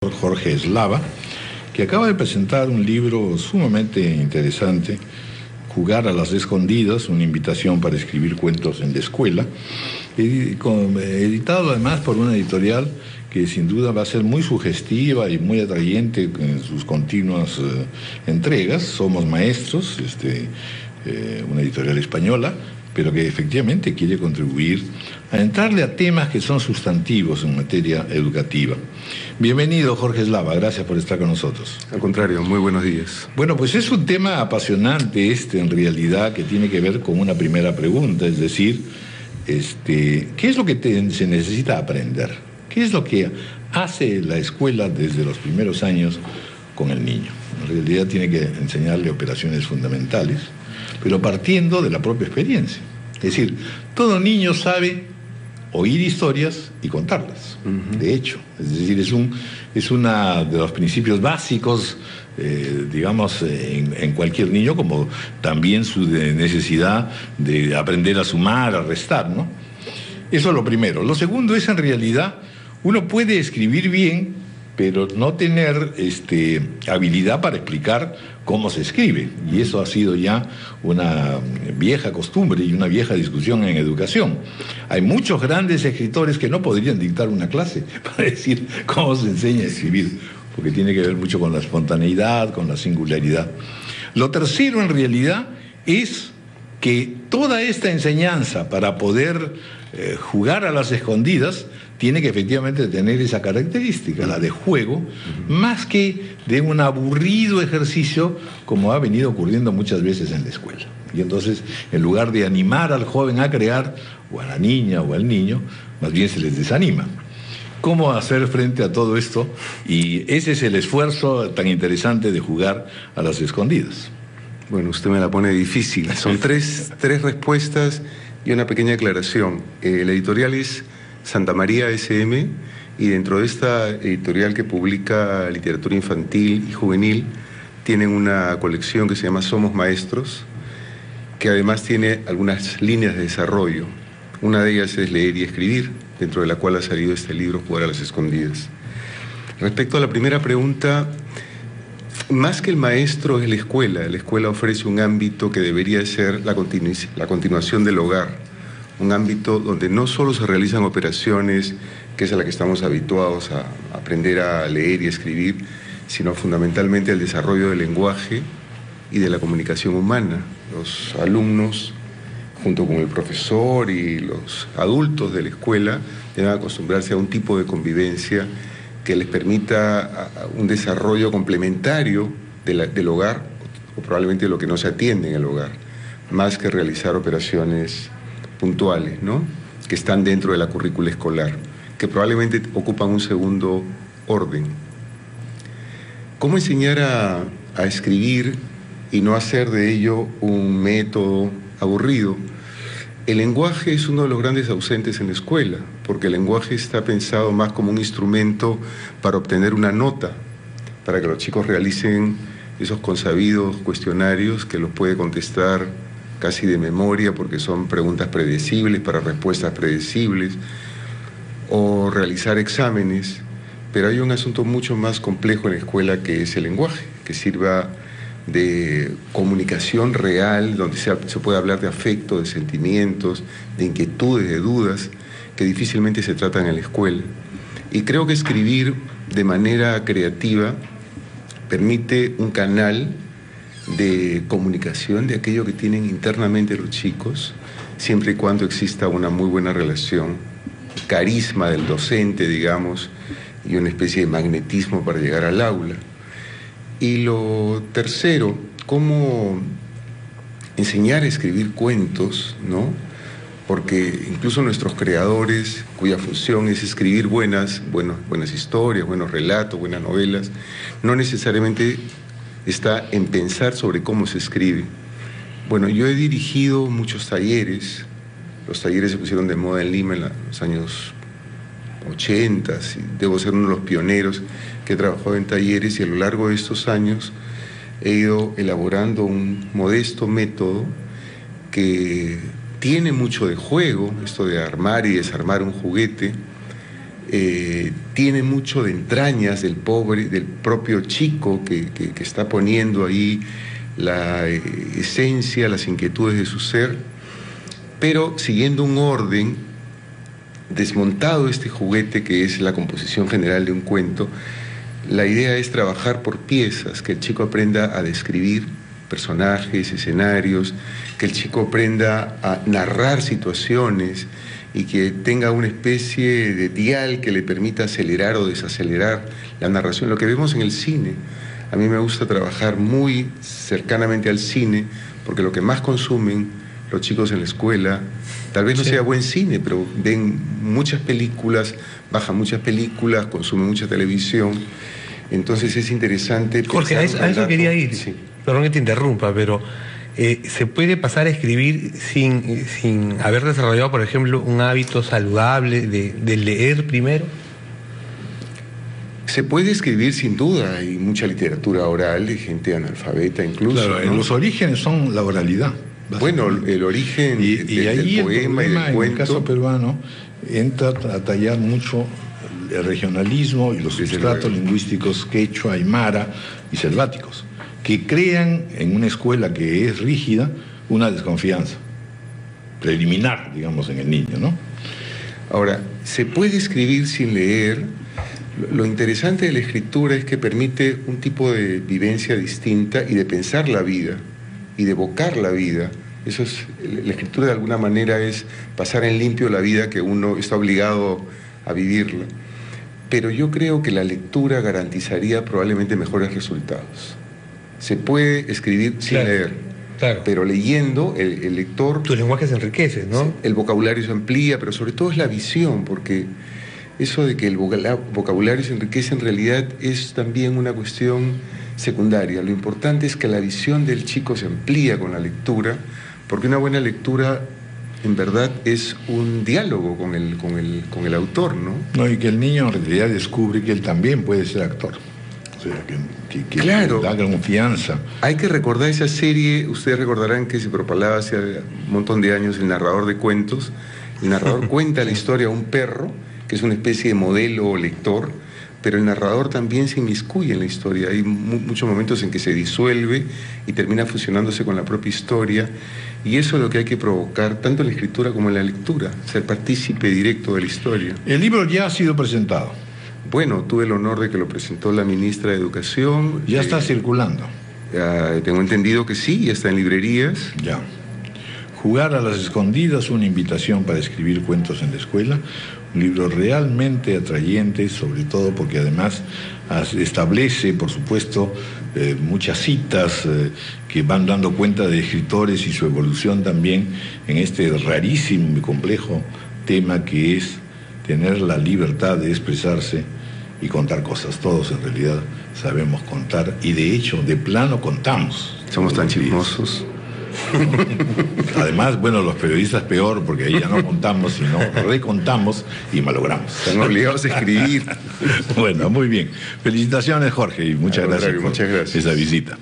profesor Jorge Eslava, que acaba de presentar un libro sumamente interesante, Jugar a las Escondidas, una invitación para escribir cuentos en la escuela, editado además por una editorial que sin duda va a ser muy sugestiva y muy atrayente en sus continuas entregas. Somos Maestros, una editorial española, pero que efectivamente quiere contribuir a entrarle a temas que son sustantivos en materia educativa. Bienvenido, Jorge Eslava, gracias por estar con nosotros. Al contrario, muy buenos días. Bueno, pues es un tema apasionante en realidad, que tiene que ver con una primera pregunta, es decir, ¿qué es lo que se necesita aprender? ¿Qué es lo que hace la escuela desde los primeros años con el niño? En realidad tiene que enseñarle operaciones fundamentales, pero partiendo de la propia experiencia. Es decir, todo niño sabe oír historias y contarlas, de hecho. Es decir, es uno de los principios básicos, digamos, en cualquier niño, como también su necesidad de aprender a sumar, a restar, ¿no? Eso es lo primero. Lo segundo es, en realidad, uno puede escribir bien, pero no tener habilidad para explicar cómo se escribe. Y eso ha sido ya una vieja costumbre y una vieja discusión en educación. Hay muchos grandes escritores que no podrían dictar una clase para decir cómo se enseña a escribir, porque tiene que ver mucho con la espontaneidad, con la singularidad. Lo tercero, en realidad, es que toda esta enseñanza, para poder jugar a las escondidas, tiene que efectivamente tener esa característica, la de juego, más que de un aburrido ejercicio como ha venido ocurriendo muchas veces en la escuela. Y entonces, en lugar de animar al joven a crear, o a la niña o al niño, más bien se les desanima. ¿Cómo hacer frente a todo esto? Y ese es el esfuerzo tan interesante de jugar a las escondidas. Bueno, usted me la pone difícil. Son tres respuestas y una pequeña aclaración. La editorial es Santa María SM, y dentro de esta editorial, que publica literatura infantil y juvenil, tienen una colección que se llama Somos Maestros, que además tiene algunas líneas de desarrollo. Una de ellas es leer y escribir, dentro de la cual ha salido este libro, Jugar a las Escondidas. Respecto a la primera pregunta, más que el maestro es la escuela ofrece un ámbito que debería ser la continuación del hogar, un ámbito donde no solo se realizan operaciones, que es a la que estamos habituados a aprender a leer y escribir, sino fundamentalmente el desarrollo del lenguaje y de la comunicación humana. Los alumnos, junto con el profesor y los adultos de la escuela, deben acostumbrarse a un tipo de convivencia que les permita un desarrollo complementario del hogar, o probablemente de lo que no se atiende en el hogar, más que realizar operaciones puntuales, ¿no?, que están dentro de la currícula escolar, que probablemente ocupan un segundo orden. ¿Cómo enseñar a escribir y no hacer de ello un método aburrido? El lenguaje es uno de los grandes ausentes en la escuela, porque el lenguaje está pensado más como un instrumento para obtener una nota, para que los chicos realicen esos consabidos cuestionarios que los puede contestar casi de memoria, porque son preguntas predecibles para respuestas predecibles, o realizar exámenes. Pero hay un asunto mucho más complejo en la escuela, que es el lenguaje, que sirva de comunicación real, donde se puede hablar de afecto, de sentimientos, de inquietudes, de dudas, que difícilmente se tratan en la escuela. Y creo que escribir de manera creativa permite un canal de comunicación de aquello que tienen internamente los chicos, siempre y cuando exista una muy buena relación, carisma del docente, digamos, y una especie de magnetismo para llegar al aula. Y lo tercero, cómo enseñar a escribir cuentos, ¿no? Porque incluso nuestros creadores, cuya función es escribir buenas historias, buenos relatos, buenas novelas, no necesariamente está en pensar sobre cómo se escribe. Bueno, yo he dirigido muchos talleres. Los talleres se pusieron de moda en Lima en los años 80, y debo ser uno de los pioneros que he trabajado en talleres, y a lo largo de estos años he ido elaborando un modesto método que tiene mucho de juego, esto de armar y desarmar un juguete, tiene mucho de entrañas del propio chico que está poniendo ahí la esencia, las inquietudes de su ser, pero siguiendo un orden, desmontado este juguete que es la composición general de un cuento. La idea es trabajar por piezas, que el chico aprenda a describir personajes, escenarios, que el chico aprenda a narrar situaciones y que tenga una especie de dial que le permita acelerar o desacelerar la narración, lo que vemos en el cine. A mí me gusta trabajar muy cercanamente al cine, porque lo que más consumen los chicos en la escuela, tal vez no sea buen cine, pero ven muchas películas, bajan muchas películas, consumen mucha televisión. Entonces es interesante... Jorge, a eso quería ir. Sí. Perdón que te interrumpa, pero ¿se puede pasar a escribir sin haber desarrollado, por ejemplo, un hábito saludable de leer primero? Se puede escribir sin duda, hay mucha literatura oral, de gente analfabeta incluso. Claro, ¿no? Los orígenes son la oralidad. Bueno, el origen y ahí del poema y del cuento. En el caso peruano entra a tallar mucho el regionalismo y los sustratos lingüísticos quechua, aymara y selváticos, que crean en una escuela que es rígida una desconfianza preliminar, digamos, en el niño, ¿no? Ahora, se puede escribir sin leer. Lo interesante de la escritura es que permite un tipo de vivencia distinta y de pensar la vida y de evocar la vida. Eso es, la escritura de alguna manera es pasar en limpio la vida que uno está obligado a vivirla. Pero yo creo que la lectura garantizaría probablemente mejores resultados. Se puede escribir sin leer, pero leyendo el lector... Tu lenguaje se enriquece, ¿no? El vocabulario se amplía, pero sobre todo es la visión, porque eso de que el vocabulario se enriquece en realidad es también una cuestión secundaria. Lo importante es que la visión del chico se amplía con la lectura, porque una buena lectura en verdad es un diálogo con el autor, ¿no? No, y que el niño en realidad descubre que él también puede ser actor. O sea, que claro, da confianza. Hay que recordar esa serie, ustedes recordarán que se propalaba hace un montón de años, El narrador de cuentos. El narrador cuenta la historia a un perro, que es una especie de modelo o lector, pero el narrador también se inmiscuye en la historia. Hay muchos momentos en que se disuelve y termina fusionándose con la propia historia, y eso es lo que hay que provocar, tanto en la escritura como en la lectura, ser partícipe directo de la historia. El libro ya ha sido presentado. Bueno, tuve el honor de que lo presentó la ministra de Educación. ¿Ya está circulando? Tengo entendido que sí, ya está en librerías. Ya. Jugar a las escondidas, una invitación para escribir cuentos en la escuela. Un libro realmente atrayente, sobre todo porque además establece, por supuesto, muchas citas que van dando cuenta de escritores y su evolución también en este rarísimo y complejo tema que es tener la libertad de expresarse y contar cosas. Todos en realidad sabemos contar y de hecho, de plano contamos. Somos tan chismosos. Además, bueno, los periodistas peor, porque ahí ya no contamos, sino recontamos y malogramos. Están obligados a escribir. Bueno, muy bien. Felicitaciones, Jorge, y muchas gracias por esa visita.